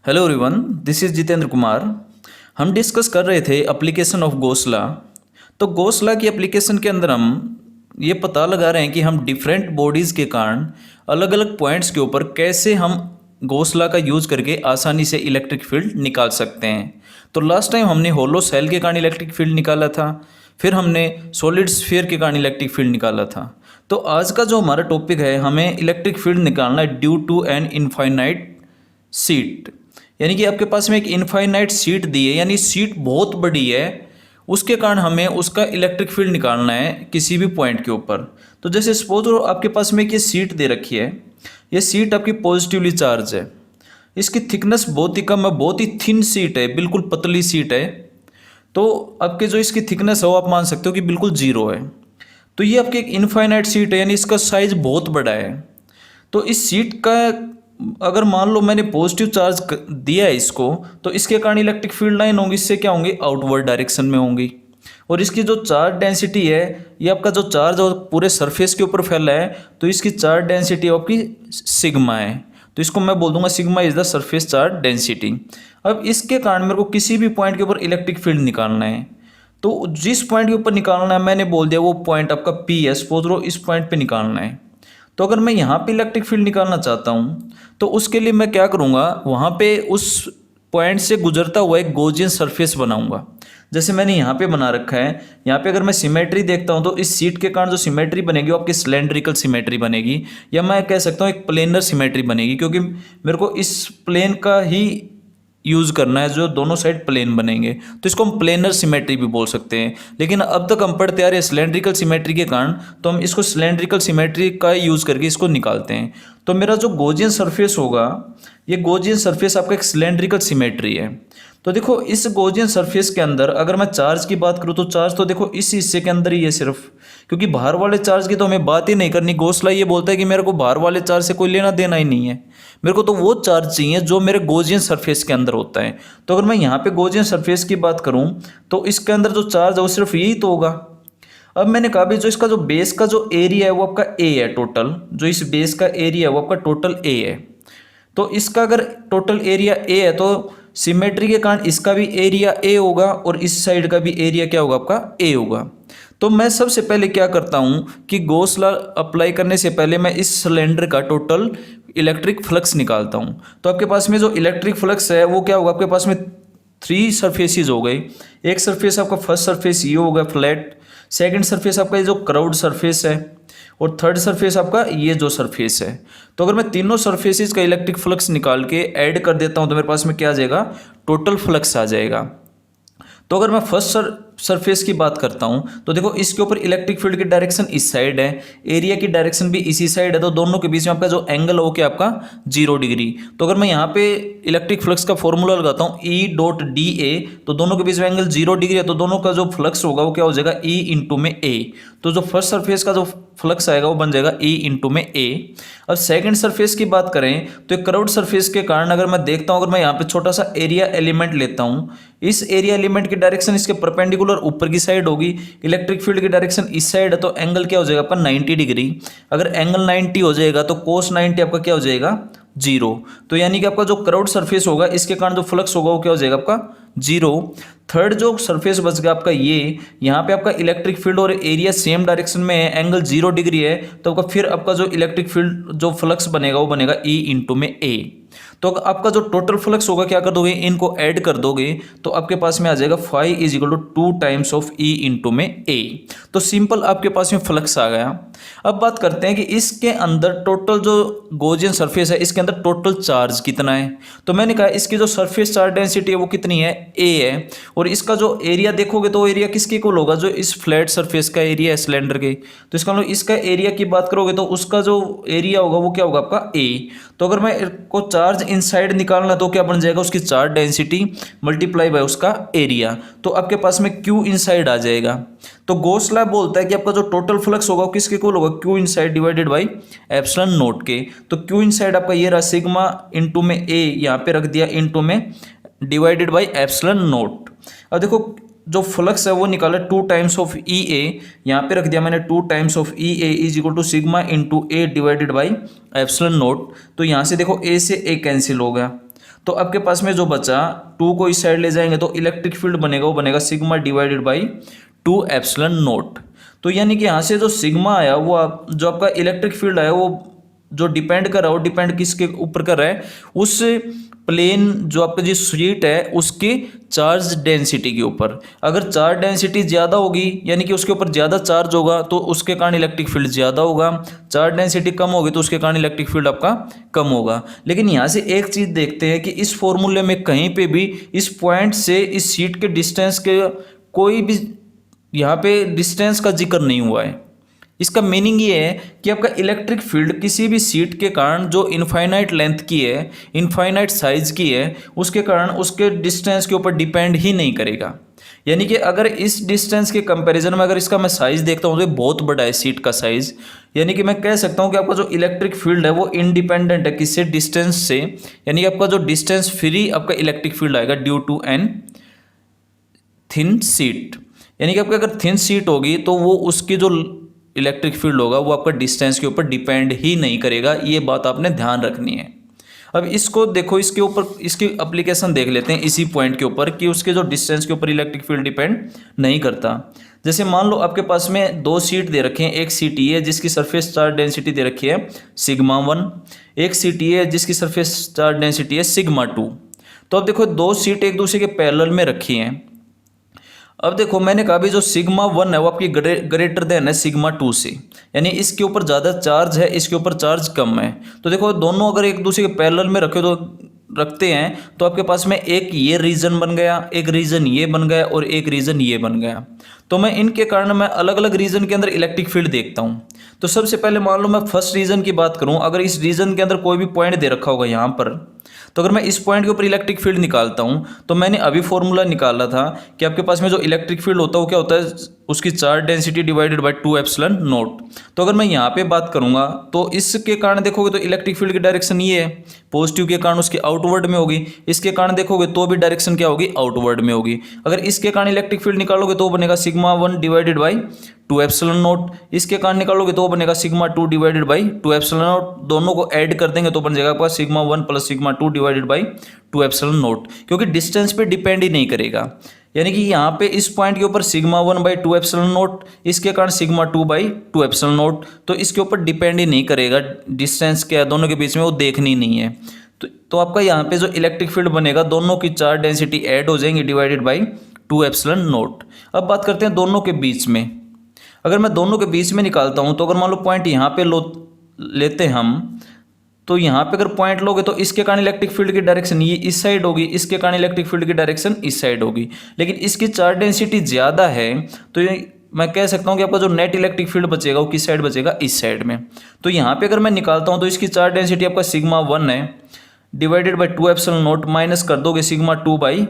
Hello everyone, this is Jitendra Kumar. हम discuss कर रहे थे एप्लीकेशन ऑफ गोसला। तो गोसला की एप्लीकेशन के अंदर हम ये पता लगा रहे हैं कि हम डिफरेंट बॉडीज़ के कारण अलग अलग पॉइंट्स के ऊपर कैसे हम गोसला का यूज़ करके आसानी से इलेक्ट्रिक फील्ड निकाल सकते हैं। तो लास्ट टाइम हमने होलो सेल के कारण इलेक्ट्रिक फील्ड निकाला था, फिर हमने सॉलिड स्फीयर के कारण इलेक्ट्रिक फील्ड निकाला था। तो आज का जो हमारा टॉपिक है, हमें इलेक्ट्रिक फील्ड निकालना है due to an infinite sheet. यानी कि आपके पास में एक इनफाइनाइट सीट दी है, यानी सीट बहुत बड़ी है, उसके कारण हमें उसका इलेक्ट्रिक फील्ड निकालना है किसी भी पॉइंट के ऊपर। तो जैसे सपोज आपके पास में एक ये सीट दे रखी है, ये सीट आपकी पॉजिटिवली चार्ज है, इसकी थिकनेस बहुत ही कम है, बहुत ही थिन सीट है, बिल्कुल पतली सीट है। तो आपके जो इसकी थिकनेस है वो आप मान सकते हो कि बिल्कुल जीरो है। तो ये आपकी एक इनफाइनाइट सीट है, यानी इसका साइज बहुत बड़ा है। तो इस सीट का अगर मान लो मैंने पॉजिटिव चार्ज दिया है इसको, तो इसके कारण इलेक्ट्रिक फील्ड लाइन होंगी, इससे क्या होंगी, आउटवर्ड डायरेक्शन में होंगी। और इसकी जो चार्ज डेंसिटी है, ये आपका जो चार्ज है पूरे सरफेस के ऊपर फैला है, तो इसकी चार्ज डेंसिटी आपकी सिग्मा है। तो इसको मैं बोल दूंगा sigma is the surface charge density. अब इसके कारण मेरे को किसी भी पॉइंट के ऊपर इलेक्ट्रिक फील्ड निकालना है। तो जिस पॉइंट के ऊपर निकालना है मैंने बोल दिया वो पॉइंट आपका पी है, सपोज लो इस पॉइंट पे निकालना है। तो अगर मैं यहाँ पे इलेक्ट्रिक फील्ड निकालना चाहता हूँ तो उसके लिए मैं क्या करूँगा, वहाँ पे उस पॉइंट से गुजरता हुआ एक गॉसियन सरफेस बनाऊँगा। जैसे मैंने यहाँ पे बना रखा है, यहाँ पे अगर मैं सिमेट्री देखता हूँ तो इस सीट के कारण जो सिमेट्री बनेगी वो आपकी सिलेंड्रिकल सिमेट्री बनेगी, या मैं कह सकता हूँ एक प्लेनर सिमेट्री बनेगी, क्योंकि मेरे को इस प्लेन का ही यूज़ करना है जो दोनों साइड प्लेन बनेंगे। तो इसको हम प्लेनर सिमेट्री भी बोल सकते हैं। लेकिन अब तक हम पढ़ते आ रहे हैं सिलेंड्रिकल सिमेट्री के कारण, तो हम इसको सिलेंड्रिकल सिमेट्री का यूज़ करके इसको निकालते हैं। तो मेरा जो गॉसियन सरफेस होगा, ये गॉसियन सरफेस आपका एक सिलेंड्रिकल सिमेट्री है। तो देखो इस गॉसियन सरफेस के अंदर अगर मैं चार्ज की बात करूँ तो चार्ज तो देखो इस हिस्से के अंदर ही है सिर्फ, क्योंकि बाहर वाले चार्ज की तो हमें बात ही नहीं करनी। गोसला ये बोलता है कि मेरे को बाहर वाले चार्ज से कोई लेना देना ही नहीं है, मेरे को तो वो चार्ज चाहिए जो मेरे गॉसियन सरफेस के अंदर होता है। तो अगर मैं यहाँ पे गॉसियन सरफेस की बात करूँ तो इसके अंदर जो चार्ज है वो सिर्फ यही तो होगा। अब मैंने कहा भी जो इसका जो बेस का जो एरिया है वो आपका ए है, टोटल जो इस बेस का एरिया है वो आपका टोटल ए है। तो इसका अगर टोटल एरिया ए है तो सिमेट्री के कारण इसका भी एरिया ए होगा और इस साइड का भी एरिया क्या होगा, आपका ए होगा। तो मैं सबसे पहले क्या करता हूँ कि गॉस लॉ अप्लाई करने से पहले मैं इस सिलेंडर का टोटल इलेक्ट्रिक फ्लक्स निकालता हूँ। तो आपके पास में जो इलेक्ट्रिक फ्लक्स है वो क्या होगा, आपके पास में 3 सरफेसेस हो गई। एक सरफेस आपका फर्स्ट सरफेस ये होगा फ्लैट, सेकंड सरफेस आपका ये जो क्राउड सरफेस है, और थर्ड सरफेस आपका ये जो सरफेस है। तो अगर मैं तीनों सरफेसेस का इलेक्ट्रिक फ्लक्स निकाल के ऐड कर देता हूँ तो मेरे पास में क्या आ जाएगा, टोटल फ्लक्स आ जाएगा। तो अगर मैं फर्स्ट सरफेस की बात करता हूँ तो देखो इसके ऊपर इलेक्ट्रिक फील्ड की डायरेक्शन इस साइड है, एरिया की डायरेक्शन भी इसी साइड है, तो दोनों के बीच में आपका जो एंगल हो क्या आपका 0 डिग्री। तो अगर मैं यहाँ पे इलेक्ट्रिक फ्लक्स का फॉर्मूला लगाता हूँ E.dA, तो दोनों के बीच में एंगल 0 डिग्री है, तो दोनों का जो फ्लक्स होगा वो क्या हो जाएगा, E इंटू में A। तो जो फर्स्ट सरफेस का जो फ्लक्स आएगा वो बन जाएगा E इंटू में A। अब सेकंड सरफेस की बात करें तो एक कर्व्ड सरफेस के कारण अगर मैं देखता हूँ, अगर मैं यहाँ पे छोटा सा एरिया एलिमेंट लेता हूँ, इस एरिया एलिमेंट की डायरेक्शन इसके परपेंडिकुलर ऊपर की साइड होगी, इलेक्ट्रिक फील्ड की डायरेक्शन इस साइड है, तो एंगल क्या हो जाएगा आपका 90 डिग्री। अगर एंगल 90 हो जाएगा तो कोस 90 आपका क्या हो जाएगा, 0। तो यानी कि आपका जो कर्व्ड सरफेस होगा इसके कारण जो फ्लक्स होगा वो क्या हो जाएगा आपका 0। थर्ड जो सरफेस बच गया आपका ये, यहाँ पे आपका इलेक्ट्रिक फील्ड और एरिया सेम डायरेक्शन में है, एंगल 0 डिग्री है, तो आपका फिर आपका जो इलेक्ट्रिक फील्ड जो फ्लक्स बनेगा वो बनेगा E इंटू में A। तो आपका जो टोटल फ्लक्स होगा क्या कर दोगे, इनको ऐड कर दोगे तो आपके पास में आ जाएगा phi is equal to 2 times of E into में A। तो सिंपल आपके पास में फ्लक्स आ गया। अब बात करते हैं कि इसके अंदर टोटल जो गॉसियन सरफेस है इसके अंदर टोटल चार्ज कितना है। तो मैंने कहा इसकी जो सरफेस चार्ज डेंसिटी है वो कितनी है, A है, और इसका जो एरिया देखोगे तो एरिया किसके इक्वल होगा, जो इस फ्लैट सरफेस का एरिया है सिलेंडर के। तो इसका मतलब इसका एरिया की बात करोगे तो उसका जो एरिया होगा वो क्या होगा आपका A। तो अगर मैं को चार्ज इनसाइड निकालना तो क्या बन जाएगा, उसकी चार्ज डेंसिटी मल्टीप्लाई बाय उसका एरिया, तो आपके पास में Q इनसाइड आ जाएगा। तो गॉस लॉ बोलता है कि आपका जो टोटल फ्लक्स होगा वो किसके इक्वल होगा, Q inside divided by epsilon not के। तो Q इनसाइड आपका ये रहा सिग्मा इंटू में A, यहाँ पे रख दिया इंटू में डिवाइडेड बाय एप्सिलॉन नॉट। अब देखो जो फ्लक्स है वो निकाला 2 टाइम्स ऑफ ई ए, यहाँ पे रख दिया मैंने 2 times of E A is equal to sigma into A divided by epsilon naught. तो यहाँ से देखो ए से ए कैंसिल हो गया, तो आपके पास में जो बचा 2 को इस साइड ले जाएंगे तो इलेक्ट्रिक फील्ड बनेगा, वो बनेगा sigma divided by 2 epsilon naught. तो यानी कि यहाँ से जो सिग्मा आया वो जो आपका इलेक्ट्रिक फील्ड आया वो जो डिपेंड कर रहा है वो डिपेंड किसके ऊपर कर रहा है, उस प्लेन जो आपका जो शीट है उसकी चार्ज डेंसिटी के ऊपर। अगर चार्ज डेंसिटी ज़्यादा होगी यानी कि उसके ऊपर ज़्यादा चार्ज होगा तो उसके कारण इलेक्ट्रिक फील्ड ज़्यादा होगा, चार्ज डेंसिटी कम होगी तो उसके कारण इलेक्ट्रिक फील्ड आपका कम होगा। लेकिन यहाँ से एक चीज़ देखते हैं कि इस फॉर्मूले में कहीं पे भी इस पॉइंट से इस शीट के डिस्टेंस के कोई भी यहाँ पे डिस्टेंस का जिक्र नहीं हुआ है। इसका मीनिंग ये है कि आपका इलेक्ट्रिक फील्ड किसी भी शीट के कारण जो इनफाइनाइट लेंथ की है, इनफाइनाइट साइज की है, उसके कारण उसके डिस्टेंस के ऊपर डिपेंड ही नहीं करेगा। यानी कि अगर इस डिस्टेंस के कंपैरिजन में अगर इसका मैं साइज देखता हूँ तो ये बहुत बड़ा है शीट का साइज, यानी कि मैं कह सकता हूँ कि आपका जो इलेक्ट्रिक फील्ड है वो इंडिपेंडेंट है किससे, डिस्टेंस से। यानी कि आपका जो डिस्टेंस फ्री आपका इलेक्ट्रिक फील्ड आएगा due to an thin sheet. यानी कि आपका अगर थिन शीट होगी तो वो उसकी जो इलेक्ट्रिक फील्ड होगा वो आपका डिस्टेंस के ऊपर डिपेंड ही नहीं करेगा, ये बात आपने ध्यान रखनी है। अब इसको देखो, इसके ऊपर इसकी एप्लीकेशन देख लेते हैं इसी पॉइंट के ऊपर कि उसके जो डिस्टेंस के ऊपर इलेक्ट्रिक फील्ड डिपेंड नहीं करता। जैसे मान लो आपके पास में 2 शीट दे रखे हैं, एक शीट ये है जिसकी सरफेस चार्ज डेंसिटी दे रखी है सिग्मा 1, एक शीट ये है जिसकी सरफेस चार्ज डेंसिटी है सिग्मा 2। तो अब देखो 2 शीट एक दूसरे के पैरेलल में रखी हैं। अब देखो मैंने कहा भी जो सिग्मा 1 है वो आपकी ग्रेटर देन है सिग्मा 2 से, यानी इसके ऊपर ज़्यादा चार्ज है, इसके ऊपर चार्ज कम है। तो देखो दोनों अगर एक दूसरे के पैरेलल में रखते हैं तो आपके पास में एक ये रीजन बन गया, एक रीजन ये बन गया और एक रीजन ये बन गया। तो मैं इनके कारण मैं अलग अलग रीजन के अंदर इलेक्ट्रिक फील्ड देखता हूँ। तो सबसे पहले मान लो मैं फर्स्ट रीजन की बात करूँ, अगर इस रीजन के अंदर कोई भी पॉइंट दे रखा होगा यहाँ पर, तो अगर मैं इस पॉइंट के ऊपर इलेक्ट्रिक फील्ड निकालता हूँ तो मैंने अभी फॉर्मूला निकाला था कि आपके पास में जो इलेक्ट्रिक फील्ड होता है वो क्या होता है, उसकी charge density divided by 2 epsilon naught. तो अगर मैं यहाँ पे बात करूँगा तो इसके कारण देखोगे तो इलेक्ट्रिक फील्ड की डायरेक्शन ये है, पॉजिटिव के कारण उसकी आउटवर्ड में होगी, इसके कारण देखोगे तो भी डायरेक्शन क्या होगी, आउटवर्ड में होगी। अगर इसके कारण इलेक्ट्रिक फील्ड निकालोगे तो बनेगा sigma 1 divided by 2 epsilon not, इसके कारण निकालोगे तो बनेगा sigma 2 divided by 2 epsilon not. दोनों को ऐड कर देंगे तो बन जाएगा आपका sigma 1 plus sigma 2 divided by 2 epsilon not, क्योंकि डिस्टेंस पे डिपेंड ही नहीं करेगा। यानी कि यहाँ पे इस पॉइंट के ऊपर सिग्मा 1 बाई 2 एप्सिलॉन नॉट, इसके कारण सिग्मा 2 बाई 2 एप्सिलॉन नॉट, तो इसके ऊपर डिपेंड ही नहीं करेगा, डिस्टेंस क्या है दोनों के बीच में वो देखनी नहीं है। तो आपका यहाँ पे जो इलेक्ट्रिक फील्ड बनेगा दोनों की चार्ज डेंसिटी ऐड हो जाएंगी डिवाइडेड बाई 2 एप्सिलॉन नॉट। अब बात करते हैं दोनों के बीच में। अगर मैं दोनों के बीच में निकालता हूँ तो अगर मान लो पॉइंट यहाँ पे लेते हैं हम, तो यहाँ पे अगर पॉइंट लोगे तो इसके कारण इलेक्ट्रिक फील्ड की डायरेक्शन ये इस साइड होगी, इसके कारण इलेक्ट्रिक फील्ड की डायरेक्शन इस साइड होगी। लेकिन इसकी चार्ज डेंसिटी ज़्यादा है तो ये मैं कह सकता हूँ कि आपका जो नेट इलेक्ट्रिक फील्ड बचेगा वो किस साइड बचेगा, इस साइड में। तो यहाँ पे अगर मैं निकालता हूँ तो इसकी चार्ज डेंसिटी आपका सिग्मा 1 है divided by 2 epsilon not, minus कर दोगे सिग्मा 2 बाई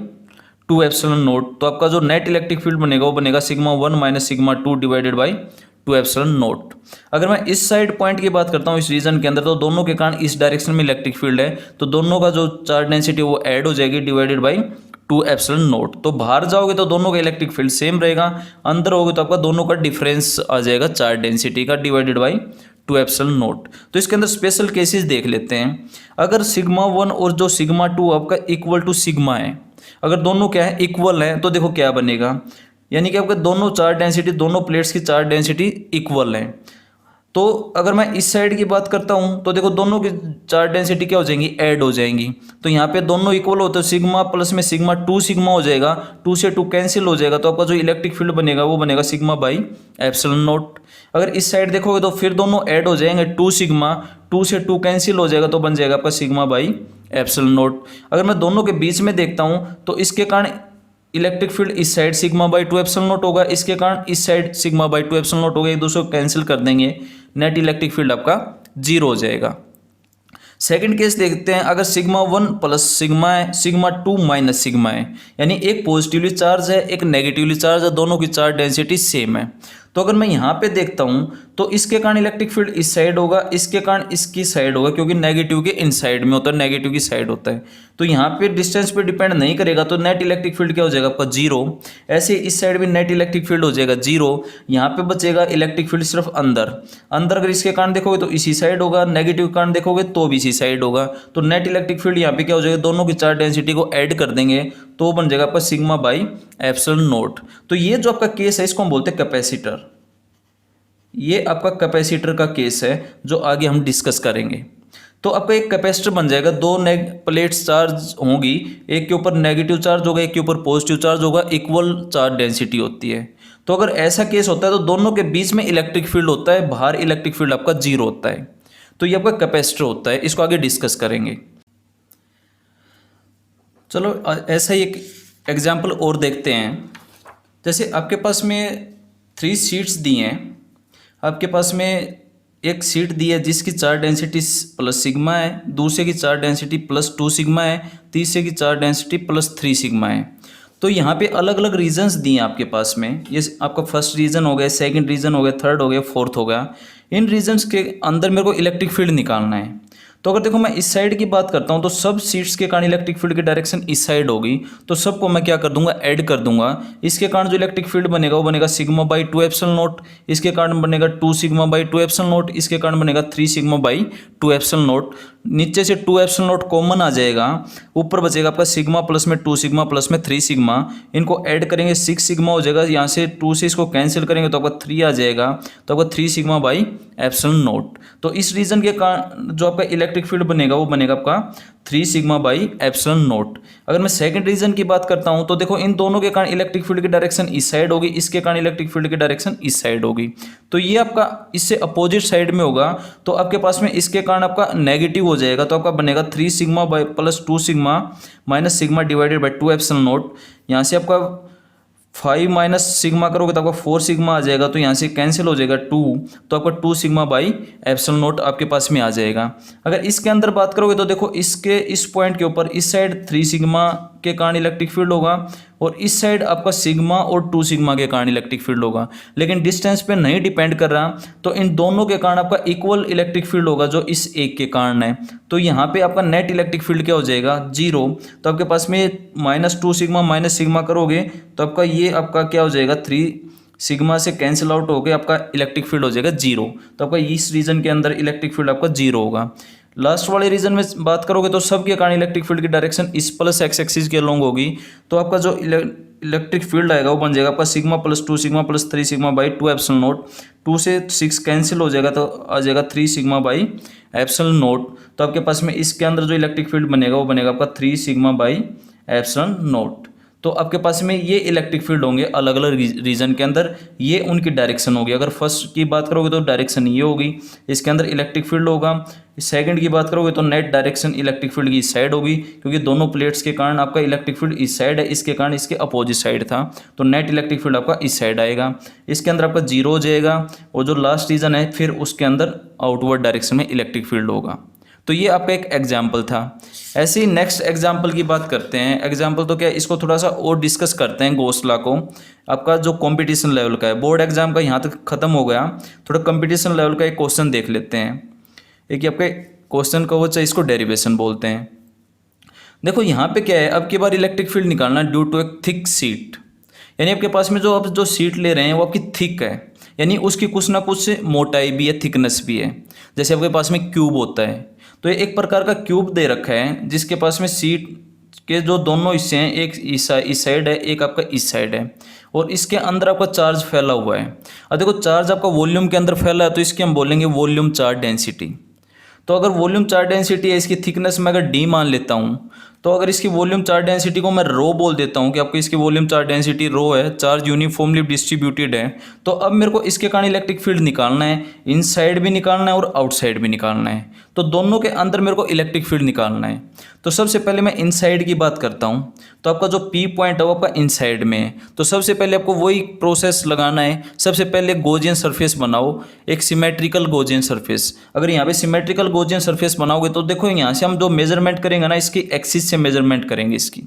2 एप्सिलॉन नॉट, तो आपका जो नेट इलेक्ट्रिक फील्ड बनेगा वो बनेगा sigma 1 minus sigma 2 divided by 2 epsilon not. अगर मैं इस साइड पॉइंट की बात करता हूँ इस रीजन के अंदर, तो दोनों के कारण इस डायरेक्शन में इलेक्ट्रिक फील्ड है तो दोनों का जो चार्ज डेंसिटी वो ऐड हो जाएगी डिवाइडेड बाई 2 एप्सिलॉन नॉट। तो बाहर जाओगे तो दोनों का इलेक्ट्रिक फील्ड सेम रहेगा, अंदर होगे तो आपका दोनों का डिफरेंस आ जाएगा चार्ज डेंसिटी का डिवाइडेड बाई 2 एप्सिलॉन नॉट। तो इसके अंदर स्पेशल केसेस देख लेते हैं। अगर सिग्मा 1 और जो सिग्मा 2 आपका इक्वल टू सिग्मा है, अगर दोनों क्या है इक्वल है तो देखो क्या बनेगा, यानी कि आपका दोनों चार्ज डेंसिटी, दोनों प्लेट्स की चार्ज डेंसिटी इक्वल है। तो अगर मैं इस साइड की बात करता हूँ तो देखो दोनों की चार्ज डेंसिटी क्या हो जाएंगी, ऐड हो जाएंगी। तो यहाँ पे दोनों इक्वल होते हैं, सिग्मा प्लस में सिग्मा 2 सिग्मा हो जाएगा, 2 से 2 कैंसिल हो जाएगा, तो आपका जो इलेक्ट्रिक फील्ड बनेगा वो बनेगा सिग्मा बाई एप्सिलॉन नॉट। अगर इस साइड देखोगे तो फिर दोनों ऐड हो जाएंगे, 2 सिग्मा, 2 से 2 कैंसिल हो जाएगा तो बन जाएगा आपका सिग्मा बाई एप्सिलॉन नॉट। अगर मैं दोनों के बीच में देखता हूँ तो इसके कारण इलेक्ट्रिक फील्ड इस side sigma by 2 epsilon not होगा, इसके कारण इस side sigma by 2 epsilon not होगा, एक दूसरे को कैंसिल कर देंगे, नेट इलेक्ट्रिक फील्ड आपका 0 हो जाएगा। सेकंड केस देखते हैं, अगर सिग्मा 1 प्लस सिग्मा है, सिग्मा 2 माइनस सिग्मा है, यानी एक पॉजिटिवली चार्ज है एक नेगेटिवली चार्ज है, दोनों की चार्ज डेंसिटी सेम है। तो अगर मैं यहाँ पे देखता हूँ तो इसके कारण इलेक्ट्रिक फील्ड इस साइड होगा, इसके कारण इसकी साइड होगा, क्योंकि नेगेटिव के इन साइड में होता है, नेगेटिव की साइड होता है। तो यहाँ पे डिस्टेंस पे डिपेंड नहीं करेगा, तो नेट इलेक्ट्रिक फील्ड क्या हो जाएगा आपका जीरो। ऐसे इस साइड भी नेट इलेक्ट्रिक फील्ड हो जाएगा जीरो। यहाँ पे बचेगा इलेक्ट्रिक फील्ड सिर्फ अंदर। अंदर अगर इसके कारण देखोगे तो इसी साइड होगा, नेगेटिव कारण देखोगे तो भी इसी साइड होगा। तो नेट इलेक्ट्रिक फील्ड यहाँ पे क्या हो जाएगा, दोनों की चार्ज डेंसिटी को ऐड कर देंगे तो बन जाएगा आपका सिग्मा बाई एप्सिलॉन नॉट। तो ये जो आपका केस है इसको हम बोलते हैं कैपेसिटर। ये आपका कैपेसिटर का केस है जो आगे हम डिस्कस करेंगे। तो आपका एक कैपेसिटर बन जाएगा, दो प्लेट्स चार्ज होंगी, एक के ऊपर नेगेटिव चार्ज होगा, एक के ऊपर पॉजिटिव चार्ज होगा, इक्वल चार्ज डेंसिटी होती है। तो अगर ऐसा केस होता है तो दोनों के बीच में इलेक्ट्रिक फील्ड होता है, बाहर इलेक्ट्रिक फील्ड आपका जीरो होता है। तो ये आपका कैपेसिटर होता है, इसको आगे डिस्कस करेंगे। चलो ऐसा ही एक एग्जाम्पल और देखते हैं। जैसे आपके पास में 3 शीट्स दी हैं, आपके पास में एक सीट दी है जिसकी चार्ज डेंसिटी प्लस सिग्मा है, दूसरे की चार्ज डेंसिटी प्लस 2 सिग्मा है, तीसरे की चार्ज डेंसिटी प्लस 3 सिग्मा है। तो यहाँ पे अलग अलग रीजन्स दिए हैं आपके पास में। ये आपका फर्स्ट रीजन हो गया, सेकंड रीजन हो गया, थर्ड हो गया, फोर्थ हो गया। इन रीजन्स के अंदर मेरे को इलेक्ट्रिक फील्ड निकालना है। तो अगर देखो मैं इस साइड की बात करता हूँ तो सब सीट्स के कारण इलेक्ट्रिक फील्ड की डायरेक्शन इस साइड होगी, तो सबको मैं क्या कर दूंगा, ऐड कर दूंगा। इसके कारण जो इलेक्ट्रिक फील्ड बनेगा वो बनेगा सिग्मा बाई 2 एप्सिलॉन नॉट, इसके कारण बनेगा 2 सिग्मा बाई 2 एप्सिलॉन नॉट, इसके कारण बनेगा 3 सिग्मा बाई 2 एप्सिलॉन नॉट। नीचे से 2 एप्सिलॉन नॉट कॉमन आ जाएगा, ऊपर बचेगा आपका सिग्मा प्लस में 2 सिग्मा प्लस में 3 सिग्मा। इनको ऐड करेंगे 6 सिग्मा हो जाएगा, यहाँ से 2 से इसको कैंसिल करेंगे तो आपका 3 आ जाएगा, तो आपका 3 सिग्मा बाई एप्सिलॉन नॉट। तो इस रीजन के कारण जो आपका इलेक्ट्रिक फील्ड बनेगा वो बनेगा आपका 3 सिग्मा बाई एप्सिलॉन नॉट। अगर मैं सेकंड रीजन की बात करता हूं तो देखो इन दोनों के कारण इलेक्ट्रिक फील्ड की डायरेक्शन इस साइड होगी, इसके कारण इलेक्ट्रिक फील्ड की डायरेक्शन इस साइड होगी। तो ये आपका इससे अपोजिट साइड में होगा, तो आपके पास में इसके कारण आपका नेगेटिव हो जाएगा, तो आपका बनेगा 3 sigma by plus 2 sigma minus sigma divided by 2 epsilon not. यहाँ से आपका 5 माइनस सिग्मा करोगे तो आपका 4 सिग्मा आ जाएगा, तो यहाँ से कैंसिल हो जाएगा 2, तो आपका 2 सिग्मा बाई एप्सिलॉन नॉट आपके पास में आ जाएगा। अगर इसके अंदर बात करोगे तो देखो इसके इस पॉइंट के ऊपर इस साइड 3 सिग्मा के कारण इलेक्ट्रिक फील्ड होगा और इस साइड आपका सिग्मा और 2 सिग्मा के कारण इलेक्ट्रिक फील्ड होगा, लेकिन डिस्टेंस पे नहीं डिपेंड कर रहा, तो इन दोनों के कारण आपका इक्वल इलेक्ट्रिक फील्ड होगा जो इस एक के कारण है। तो यहाँ पे आपका नेट इलेक्ट्रिक फील्ड क्या हो जाएगा, जीरो। तो आपके पास में माइनस 2 सिग्मा माइनस सिग्मा करोगे तो आपका ये आपका क्या हो जाएगा, 3 सिग्मा से कैंसिल आउट होकर आपका इलेक्ट्रिक फील्ड हो जाएगा जीरो। तो आपका इस रीजन के अंदर इलेक्ट्रिक फील्ड आपका जीरो होगा। लास्ट वाले रीजन में बात करोगे तो सब के कारण इलेक्ट्रिक फील्ड की डायरेक्शन इस प्लस एक्स एक्सिस के अलोंग होगी, तो आपका जो इलेक्ट्रिक फील्ड आएगा वो बन जाएगा आपका sigma plus 2 sigma plus 3 sigma by 2 epsilon not. 2 से 6 कैंसिल हो जाएगा तो आ जाएगा 3 सिग्मा बाई एप्सिलॉन नॉट। तो आपके पास में इसके अंदर जो इलेक्ट्रिक फील्ड बनेगा वो बनेगा आपका 3 सिग्मा बाई एप्सिलॉन नॉट। तो आपके पास में ये इलेक्ट्रिक फील्ड होंगे अलग अलग रीजन के अंदर, ये उनकी डायरेक्शन होगी। अगर फर्स्ट की बात करोगे तो डायरेक्शन ये होगी, इसके अंदर इलेक्ट्रिक फील्ड होगा। सेकंड की बात करोगे तो नेट डायरेक्शन इलेक्ट्रिक फील्ड की इस साइड होगी, क्योंकि दोनों प्लेट्स के कारण आपका इलेक्ट्रिक फील्ड इस साइड है, इसके कारण इसके अपोजिट साइड था, तो नेट इलेक्ट्रिक फील्ड आपका इस साइड आएगा। इसके अंदर आपका जीरो हो जाएगा, और जो लास्ट रीजन है फिर उसके अंदर आउटवर्ड डायरेक्शन में इलेक्ट्रिक फील्ड होगा। तो ये आपका एक एग्जाम्पल था। ऐसे ही नेक्स्ट एग्जाम्पल की बात करते हैं। एग्जाम्पल तो क्या, इसको थोड़ा सा और डिस्कस करते हैं गॉस लॉ को। आपका जो कंपटीशन लेवल का है, बोर्ड एग्जाम का यहाँ तक खत्म हो गया, थोड़ा कंपटीशन लेवल का एक क्वेश्चन देख लेते हैं। एक आपके क्वेश्चन का वो चाहिए, इसको डेरिवेशन बोलते हैं। देखो यहाँ पे क्या है, अब की बार इलेक्ट्रिक फील्ड निकालना ड्यू टू एक थिक सीट, यानी आपके पास में जो आप जो सीट ले रहे हैं वो आपकी थिक है, यानी उसकी कुछ ना कुछ मोटाई भी है, थिकनेस भी है। जैसे आपके पास में क्यूब होता है, तो ये एक प्रकार का क्यूब दे रखा है जिसके पास में सीट के जो दोनों हिस्से हैं, एक इस साइड है, एक आपका इस साइड है, और इसके अंदर आपका चार्ज फैला हुआ है। अब देखो चार्ज आपका वॉल्यूम के अंदर फैला है, तो इसकी हम बोलेंगे वॉल्यूम चार्ज डेंसिटी। तो अगर वॉल्यूम चार्ज डेंसिटी है, इसकी थिकनेस मैं अगर डी मान लेता हूँ, तो अगर इसकी वॉल्यूम चार्ज डेंसिटी को मैं रो बोल देता हूँ कि आपको इसकी वॉल्यूम चार्ज डेंसिटी रो है, चार्ज यूनिफॉर्मली डिस्ट्रीब्यूटेड है, तो अब मेरे को इसके कारण इलेक्ट्रिक फील्ड निकालना है, इनसाइड भी निकालना है और आउटसाइड भी निकालना है। तो दोनों के अंदर मेरे को इलेक्ट्रिक फील्ड निकालना है। तो सबसे पहले मैं इनसाइड की बात करता हूँ, तो आपका जो पी पॉइंट है वो आपका इनसाइड में है। तो सबसे पहले आपको वही प्रोसेस लगाना है। सबसे पहले गॉसियन सरफेस बनाओ, एक सिमेट्रिकल गॉसियन सरफेस। अगर यहाँ पे सिमेट्रिकल गॉसियन सरफेस बनाओगे तो देखो यहाँ से हम जो मेजरमेंट करेंगे ना, इसकी एक्सिस से मेजरमेंट करेंगे इसकी।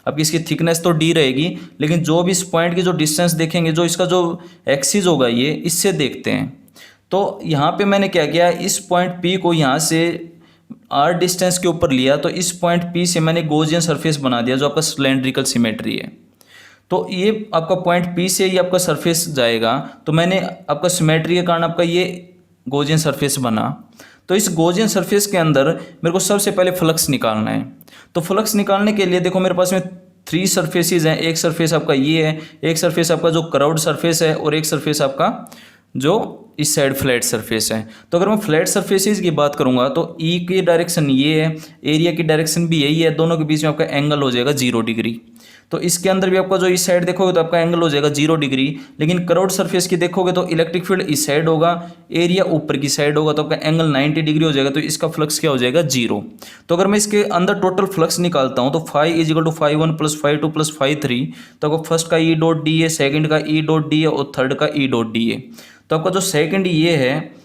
अब इसकी थिकनेस तो डी रहेगी, लेकिन जो भी इस पॉइंट की जो डिस्टेंस देखेंगे, जो इसका जो एक्सिस होगा ये, इससे देखते हैं। तो यहाँ पे मैंने क्या किया, इस पॉइंट पी को यहाँ से आर डिस्टेंस के ऊपर लिया, तो इस पॉइंट पी से मैंने गॉसियन सरफेस बना दिया जो आपका सिलेंड्रिकल सिमेट्री है। तो ये आपका पॉइंट पी से ही आपका सरफेस जाएगा, तो मैंने आपका सिमेट्री के कारण आपका ये गॉसियन सरफेस बना। तो इस गॉसियन सरफेस के अंदर मेरे को सबसे पहले फ्लक्स निकालना है। तो फ्लक्स निकालने के लिए देखो मेरे पास में 3 सरफेसेस हैं। एक सरफेस आपका ये है, एक सरफेस आपका जो कर्व्ड सरफेस है, और एक सरफेस आपका जो इस साइड फ्लैट सरफेस है। तो अगर मैं फ्लैट सरफेसेस की बात करूंगा तो ई की डायरेक्शन ये है, एरिया की डायरेक्शन भी यही है, दोनों के बीच में आपका एंगल हो जाएगा 0 डिग्री। तो इसके अंदर भी आपका जो इस साइड देखोगे तो आपका एंगल हो जाएगा 0 डिग्री, लेकिन कर्व्ड सरफेस की देखोगे तो इलेक्ट्रिक फील्ड इस साइड होगा, एरिया ऊपर की साइड होगा, तो आपका एंगल 90 डिग्री हो जाएगा, तो इसका फ्लक्स क्या हो जाएगा 0। तो अगर मैं इसके अंदर टोटल फ्लक्स निकालता हूँ तो फाई इज इक्वल टू φ1 + φ2 + φ3, तो आपको फर्स्ट का ई डॉट डी है, सेकंड का ई डॉट डी है, और थर्ड का ई डॉट डी है। तो आपका जो सेकंड ये है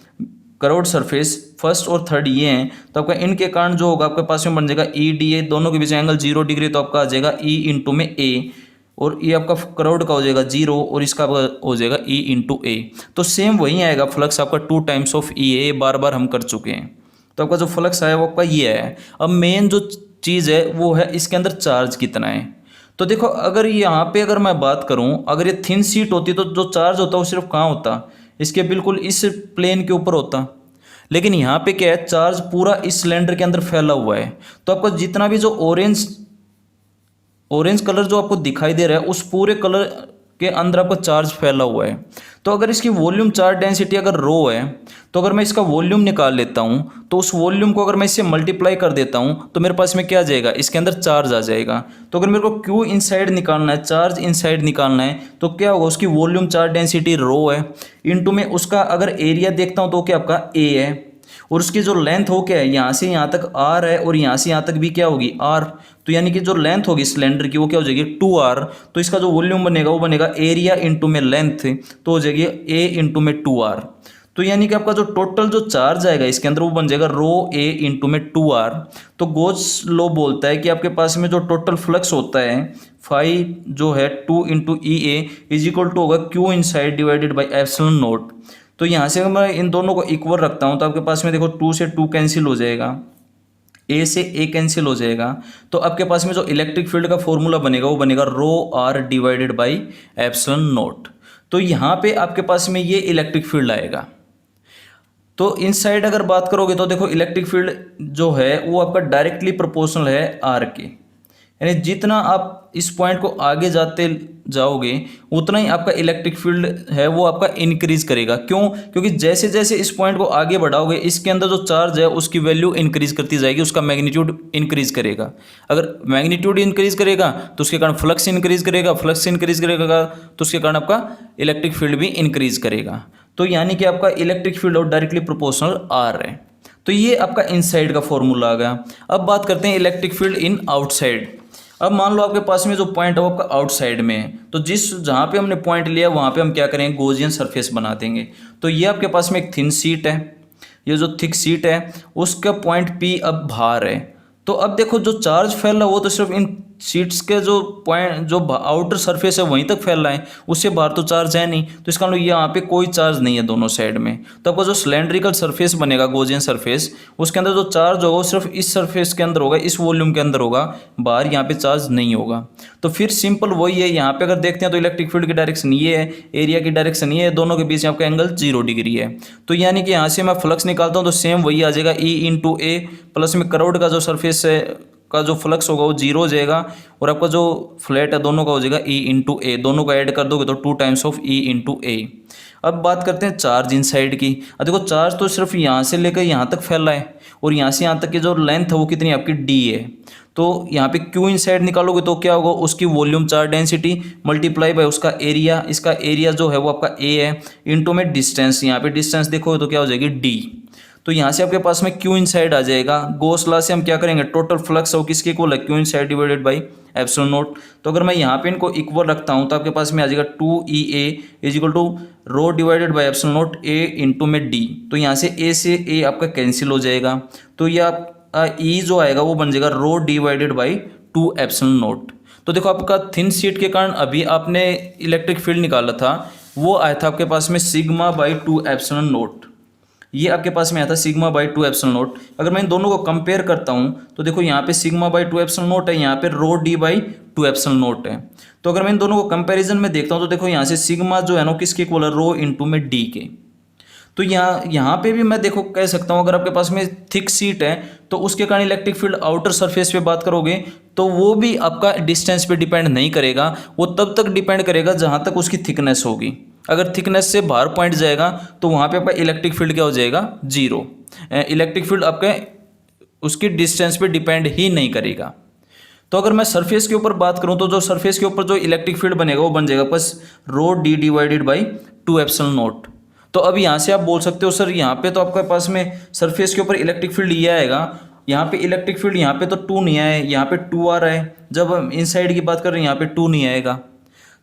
कर्व्ड सरफेस, फर्स्ट और थर्ड ये हैं, तो आपका इनके कारण जो होगा आपके पास में बन जाएगा ई डी ए, दोनों के बीच एंगल 0 डिग्री, तो आपका आ जाएगा ई इंटू में ए, और ये आपका कर्व्ड का हो जाएगा 0, और इसका हो जाएगा ई इंटू ए। तो सेम वही आएगा फ्लक्स आपका 2 टाइम्स ऑफ ई ए, बार बार हम कर चुके हैं। तो आपका जो फ्लक्स आया वो आपका ये है। अब मेन जो चीज़ है वो है इसके अंदर चार्ज कितना है। तो देखो अगर यहाँ पे अगर मैं बात करूँ, अगर ये थिन शीट होती तो जो चार्ज होता वो सिर्फ कहाँ होता, इसके बिल्कुल इस प्लेन के ऊपर होता, लेकिन यहाँ पे क्या है, चार्ज पूरा इस सिलेंडर के अंदर फैला हुआ है। तो आपको जितना भी जो ऑरेंज कलर जो आपको दिखाई दे रहा है, उस पूरे कलर के अंदर आपका चार्ज फैला हुआ है। तो अगर इसकी वॉल्यूम चार्ज डेंसिटी अगर रो है, तो अगर मैं इसका वॉल्यूम निकाल लेता हूँ, तो उस वॉल्यूम को अगर मैं इससे मल्टीप्लाई कर देता हूँ, तो मेरे पास में क्या आ जाएगा, इसके अंदर चार्ज आ जाएगा। तो अगर मेरे को क्यू इनसाइड निकालना है, चार्ज इनसाइड निकालना है, तो क्या होगा, उसकी वॉल्यूम चार्ज डेंसिटी रो है, इनटू में उसका अगर एरिया देखता हूँ तो क्या आपका ए है, और उसकी जो लेंथ हो क्या है, यहाँ से यहाँ तक आर है, और यहाँ से यहाँ तक भी क्या होगी आर। तो यानी कि जो लेंथ होगी सिलेंडर की वो क्या हो जाएगी 2r। तो इसका जो वॉल्यूम बनेगा वो बनेगा एरिया इंटू में लेंथ, तो हो जाएगी a इंटू में 2r। तो यानी कि आपका जो टोटल जो चार्ज आएगा इसके अंदर वो बन जाएगा रो a इंटू में 2r। तो गॉस लॉ बोलता है कि आपके पास में जो टोटल फ्लक्स होता है फाई जो है 2 into E A is equal to होगा Q inside divided by epsilon naught. तो यहाँ से अगर मैं इन दोनों को इक्वल रखता हूँ तो आपके पास में देखो 2 से 2 कैंसिल हो जाएगा, ए से ए कैंसिल हो जाएगा। तो आपके पास में जो इलेक्ट्रिक फील्ड का फॉर्मूला बनेगा वो बनेगा rho R divided by epsilon naught. तो यहाँ पे आपके पास में ये इलेक्ट्रिक फील्ड आएगा। तो इनसाइड अगर बात करोगे तो देखो इलेक्ट्रिक फील्ड जो है वो आपका डायरेक्टली प्रोपोर्शनल है आर के, यानी जितना आप इस पॉइंट को आगे जाते जाओगे उतना ही आपका इलेक्ट्रिक फील्ड है वो आपका इंक्रीज करेगा। क्यों? क्योंकि जैसे जैसे इस पॉइंट को आगे बढ़ाओगे इसके अंदर जो चार्ज है उसकी वैल्यू इंक्रीज करती जाएगी, उसका मैग्नीट्यूड इंक्रीज करेगा। अगर मैग्नीट्यूड इंक्रीज करेगा तो उसके कारण फ्लक्स इंक्रीज करेगा, फ्लक्स इंक्रीज करेगा तो उसके कारण आपका इलेक्ट्रिक फील्ड भी इंक्रीज करेगा। तो यानी कि आपका इलेक्ट्रिक फील्ड और डायरेक्टली प्रोपोर्शनल आर है। तो ये आपका इनसाइड का फॉर्मूला आ गया। अब बात करते हैं इलेक्ट्रिक फील्ड इन आउटसाइड। अब मान लो आपके पास में जो पॉइंट है वो आपका आउटसाइड में है, तो जहाँ पे हमने पॉइंट लिया वहाँ पे हम क्या करेंगे, गॉसियन सरफेस बना देंगे। तो ये आपके पास में एक थिन शीट है, ये जो थिक शीट है उसका पॉइंट पी अब बाहर है। तो अब देखो जो चार्ज फैल रहा है वो तो सिर्फ इन शीट्स के जो पॉइंट जो आउटर सरफेस है वहीं तक फैल रहा है, उससे बाहर तो चार्ज है नहीं। तो इसका मतलब यहाँ पे कोई चार्ज नहीं है दोनों साइड में। तो आपका जो सिलेंड्रिकल सरफेस बनेगा गॉसियन सरफेस, उसके अंदर जो चार्ज होगा वो सिर्फ इस सरफेस के अंदर होगा, इस वॉल्यूम के अंदर होगा, बाहर यहाँ पे चार्ज नहीं होगा। तो फिर सिंपल वही है, यहाँ पे अगर देखते हैं तो इलेक्ट्रिक फील्ड की डायरेक्शन ये है, एरिया की डायरेक्शन ये है, दोनों के बीच आपका एंगल 0 डिग्री है। तो यानी कि यहाँ से मैं फ्लक्स निकालता हूँ तो सेम वही आ जाएगा ई इंटू ए, प्लस में कर्व्ड का जो सरफेस है का जो फ्लक्स होगा वो 0 हो जाएगा, और आपका जो फ्लैट है दोनों का हो जाएगा ई इंटू ए, दोनों का ऐड कर दोगे तो 2 टाइम्स ऑफ ई इंटू ए। अब बात करते हैं चार्ज इनसाइड की। अब देखो चार्ज तो सिर्फ यहाँ से लेकर यहाँ तक फैला है, और यहाँ से यहाँ तक की जो लेंथ है वो कितनी आपकी डी है। तो यहाँ पे क्यू इनसाइड निकालोगे तो क्या होगा, उसकी volume charge density multiply by उसका एरिया, इसका एरिया जो है वो आपका ए है, इंटू में डिस्टेंस, यहाँ पे डिस्टेंस देखोगे तो क्या हो जाएगी डी। तो यहाँ से आपके पास में क्यू इनसाइड आ जाएगा। गॉस लॉ से हम क्या करेंगे, टोटल फ्लक्स हो किसके इक्वल है, Q inside divided by epsilon naught. तो अगर मैं यहाँ पे इनको इक्वल रखता हूँ तो आपके पास में आ जाएगा 2EA is equal to rho divided by epsilon naught A into में डी। तो यहाँ से ए से ए आपका कैंसिल हो जाएगा, तो ये आप ई जो आएगा वो बन जाएगा रो डिवाइडेड बाई 2 एप्सिलॉन नॉट। तो देखो आपका थिन शीट के कारण अभी आपने इलेक्ट्रिक फील्ड निकाला था, वो आया था आपके पास में सिग्मा बाई 2 एप्सिलॉन नोट। ये आपके पास में आया था सिग्मा बाई 2 एप्सिलॉन नोट। अगर मैं इन दोनों को कंपेयर करता हूँ तो देखो यहाँ पे सिग्मा बाई 2 एप्सिलॉन नोट है, यहाँ पे रो डी बाई 2 एप्सिलॉन नोट है। तो अगर मैं इन दोनों को कंपैरिजन में देखता हूँ तो देखो यहाँ से सिग्मा जो है ना किसके इक्वल है, रो इंटू में डी के। तो यहाँ पे भी मैं देखो कह सकता हूँ, अगर आपके पास में थिक शीट है तो उसके कारण इलेक्ट्रिक फील्ड आउटर सरफेस पे बात करोगे तो वो भी आपका डिस्टेंस पे डिपेंड नहीं करेगा, वो तब तक डिपेंड करेगा जहाँ तक उसकी थिकनेस होगी। अगर थिकनेस से बाहर पॉइंट जाएगा तो वहाँ पे आपका इलेक्ट्रिक फील्ड क्या हो जाएगा, जीरो। इलेक्ट्रिक फील्ड आपके उसकी डिस्टेंस पे डिपेंड ही नहीं करेगा। तो अगर मैं सरफेस के ऊपर बात करूं तो जो सरफेस के ऊपर जो इलेक्ट्रिक फील्ड बनेगा वो बन जाएगा बस rho D divided by 2 epsilon naught. तो अब यहाँ से आप बोल सकते हो सर यहाँ पे तो आपके पास में सरफेस के ऊपर इलेक्ट्रिक फील्ड ये आएगा, यहाँ पे इलेक्ट्रिक फील्ड यहाँ पे तो 2 नहीं आया है, यहाँ पे 2 आ रहा है। जब हम इनसाइड की बात कर रहे हैं यहाँ पे 2 नहीं आएगा।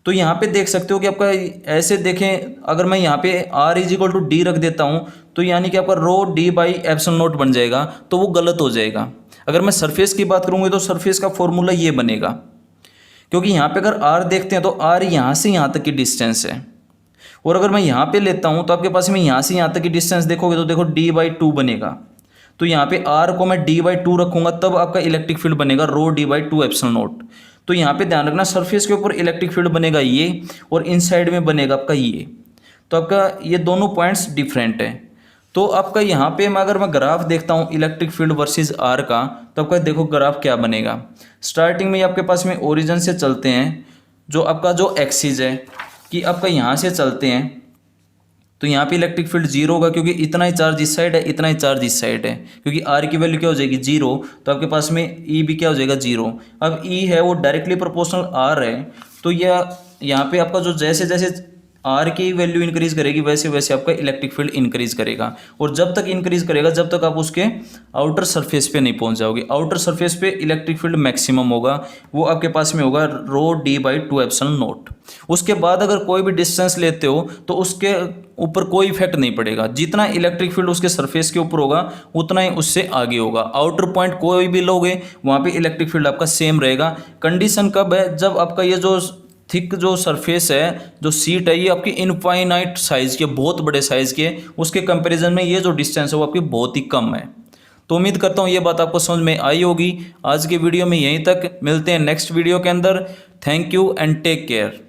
तो यहाँ पे देख सकते हो कि आपका ऐसे देखें, अगर मैं यहाँ पे r is equal to D रख देता हूँ तो यानी कि आपका rho D by epsilon naught बन जाएगा, तो वो गलत हो जाएगा। अगर मैं सरफेस की बात करूँगी तो सरफेस का फॉर्मूला ये बनेगा, क्योंकि यहाँ पे अगर r देखते हैं तो r यहाँ से यहाँ तक की डिस्टेंस है, और अगर मैं यहाँ पे लेता हूँ तो आपके पास में यहाँ से यहाँ तक की डिस्टेंस देखोगे तो देखो d बाई 2 बनेगा। तो यहाँ पे r को मैं d बाई 2 रखूँगा तब आपका इलेक्ट्रिक फील्ड बनेगा रो डी बाई 2 एप्सिलॉन नोट। तो यहाँ पे ध्यान रखना सरफेस के ऊपर इलेक्ट्रिक फील्ड बनेगा ये, और इनसाइड में बनेगा आपका ये। तो आपका ये दोनों पॉइंट्स डिफरेंट है। तो आपका यहाँ पे मैं अगर मैं ग्राफ देखता हूँ इलेक्ट्रिक फील्ड वर्सेस आर का, तो आपका देखो ग्राफ क्या बनेगा। स्टार्टिंग में आपके पास में ओरिजिन से चलते हैं, जो आपका जो एक्सिस है कि आपका यहाँ से चलते हैं तो यहाँ पे इलेक्ट्रिक फील्ड जीरो होगा, क्योंकि इतना ही चार्ज इस साइड है, इतना ही चार्ज इस साइड है, क्योंकि आर की वैल्यू क्या हो जाएगी, जीरो। तो आपके पास में ई भी क्या हो जाएगा, जीरो। अब ई है वो डायरेक्टली प्रोपोर्शनल आर है, तो यह यहाँ पे आपका जो जैसे जैसे आर की वैल्यू इंक्रीज करेगी वैसे वैसे आपका इलेक्ट्रिक फील्ड इंक्रीज करेगा, और जब तक इंक्रीज करेगा जब तक आप उसके आउटर सरफेस पे नहीं पहुंच जाओगे। आउटर सरफेस पे इलेक्ट्रिक फील्ड मैक्सिमम होगा, वो आपके पास में होगा रो डी बाई 2 एप्सिलॉन नोट। उसके बाद अगर कोई भी डिस्टेंस लेते हो तो उसके ऊपर कोई इफेक्ट नहीं पड़ेगा, जितना इलेक्ट्रिक फील्ड उसके सरफेस के ऊपर होगा उतना ही उससे आगे होगा। आउटर पॉइंट कोई भी लोगे वहाँ पे इलेक्ट्रिक फील्ड आपका सेम रहेगा। कंडीशन कब है, जब आपका ये जो थिक जो सरफेस है, जो सीट है, ये आपकी इनफाइनाइट साइज़ की, बहुत बड़े साइज़ की है, उसके कंपैरिजन में ये जो डिस्टेंस है वो आपकी बहुत ही कम है। तो उम्मीद करता हूँ ये बात आपको समझ में आई होगी। आज के वीडियो में यहीं तक, मिलते हैं नेक्स्ट वीडियो के अंदर। Thank you and take care.